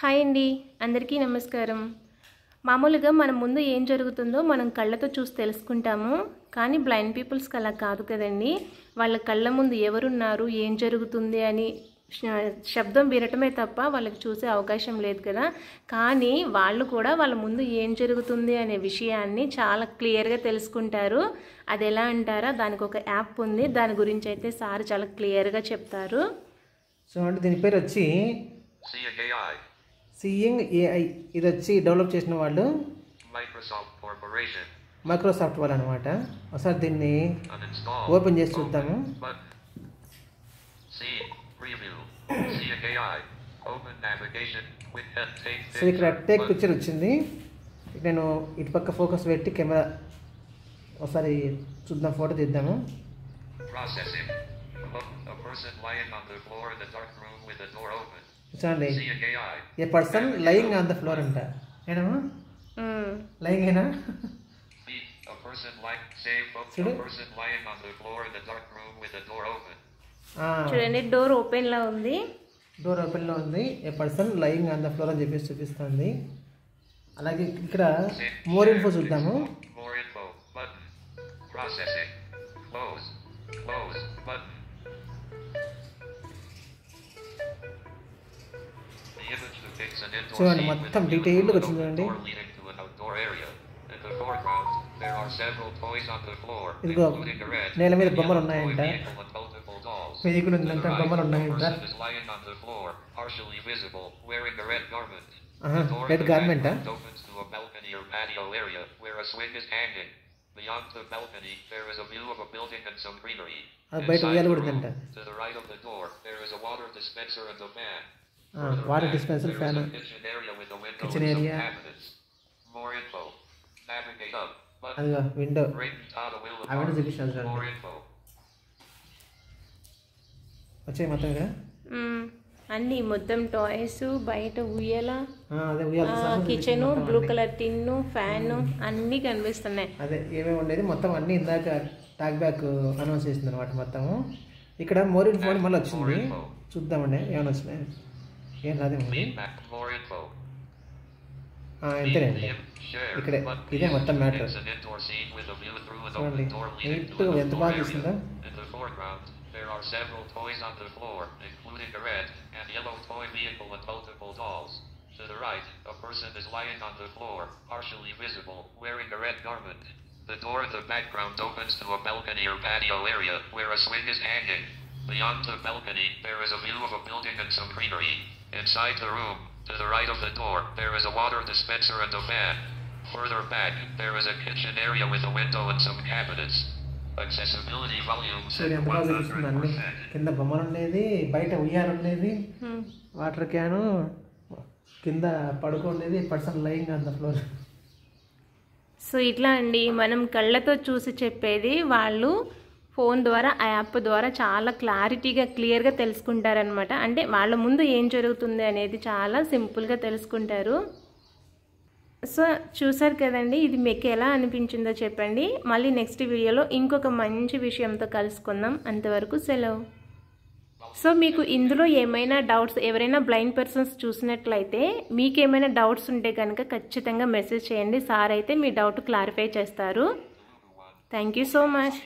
Hi అండి, అందరికీ నమస్కారం. మామూలుగా మన ముందు ఏం జరుగుతుందో మనం కళ్ళతో చూసి తెలుసుకుంటాము. కానీ బ్లైండ్ పీపుల్స్కి అలా కాదు కదండి. వాళ్ళ కళ్ళ ముందు ఎవరున్నారు, ఏం జరుగుతుంది అని శబ్దం వినటమే తప్ప వాళ్ళకి చూసే అవకాశం లేదు కదా. కానీ వాళ్ళు కూడా వాళ్ళ ముందు ఏం జరుగుతుంది అనే విషయాన్ని చాలా క్లియర్గా తెలుసుకుంటారు. అది ఎలా అంటారా, దానికి ఒక యాప్ ఉంది. దాని గురించి అయితే సార్ చాలా క్లియర్గా చెప్తారు. సో అంటే దీని పేరు వచ్చి సీయింగ్ ఏఐ. ఇది వచ్చి డెవలప్ చేసిన వాళ్ళు మైక్రోసాఫ్ట్ వాళ్ళు అనమాట. ఒకసారి దీన్ని ఓపెన్ చేసి చూద్దాము. సో ఇక్కడ టేక్ పిక్చర్ వచ్చింది. నేను ఇటు పక్క ఫోకస్ పెట్టి కెమెరా ఒకసారి చూద్దాం, ఫోటో తీద్దాము. చూడండి, a person lying on the floor అంట. ఏనమ్మా లయింగ్ ఏనా? చూడండి, డోర్ ఓపెన్ లో ఉంది. డోర్ ఓపెన్ లో ఉంది. A person lying on the floor అని చెప్పేసి చూపిస్తుంది. అలాగే ఇక్కడ మోర్ ఇన్ఫో చూద్దాము. చూడండి, మొత్తం డీటెయిల్గా వచ్చింది. చూడండి, ఇదిగో నేల మీద బొమ్మలు ఉన్నాయంట, వెహికల్ ఉందంట, బొమ్మలు ఉన్నాయంట. Red garment. అది బయట ఉయ్యాలు కూడా ఉందంట. Water dispenser, fan, kitchen area, అదిగో విండో. ఆ విండో చూపిస్తాను చూడండి. వచ్చాయి మొత్తం ఇక్కడ అన్ని మొత్తం టాయ్స్, బయట ఉయ్యాల, అదే ఉయ్యాల, kitchen, blue colour tin, fan అన్నీ కనిపిస్తున్నాయి. అదే ఏమేమి ఉండేది మొత్తం అన్ని ఇందాక టాక్ బ్యాక్ అనౌన్స్ చేసింది అనమాట మొత్తము. ఇక్కడ మోర్ ఇన్ఫో మళ్ళీ వచ్చింది, చూద్దామండి ఏమైనా వచ్చినాయి. ఏం రాదేమండి, అంతేనండి. ఇక్కడే ఇదే మొత్తం మ్యాటర్. చూడండి నీట్గా ఎంత బాగా తీసిందో. There are several toys on the floor, including a red and yellow toy vehicle and multiple dolls. To the right, a person is lying on the floor, partially visible, wearing a red garment. The door in the background opens to a balcony or patio area, where a swing is hanging. Beyond the balcony, there is a view of a building and some greenery. Inside the room, to the right of the door, there is a water dispenser and a fan. Further back, there is a kitchen area with a window and some cabinets. Accessibility volume set 100%. కింద బొమ్మలు ఉండేది, బయట ఉయ్యాలు ఉండేది, water can, కింద పడుకోండేది, person lying on the floor. So ఇట్లా అండి, మనం కళ్ళతో చూసి చెప్పేది వాళ్ళు ఫోన్ ద్వారా, ఆ యాప్ ద్వారా చాలా క్లారిటీగా క్లియర్గా తెలుసుకుంటారనమాట. అంటే వాళ్ళ ముందు ఏం జరుగుతుంది అనేది చాలా సింపుల్గా తెలుసుకుంటారు. సో చూసారు కదండి, ఇది మీకు ఎలా అనిపించిందో చెప్పండి. మళ్ళీ నెక్స్ట్ వీడియోలో ఇంకొక మంచి విషయంతో కలుసుకుందాం. అంతవరకు సెలవు. సో మీకు ఇందులో ఏమైనా డౌట్స్, ఎవరైనా బ్లైండ్ పర్సన్స్ చూసినట్లయితే మీకు ఏమైనా డౌట్స్ ఉంటే కనుక ఖచ్చితంగా మెసేజ్ చేయండి. సార్ అయితే మీ డౌట్ క్లారిఫై చేస్తారు. Thank you so much.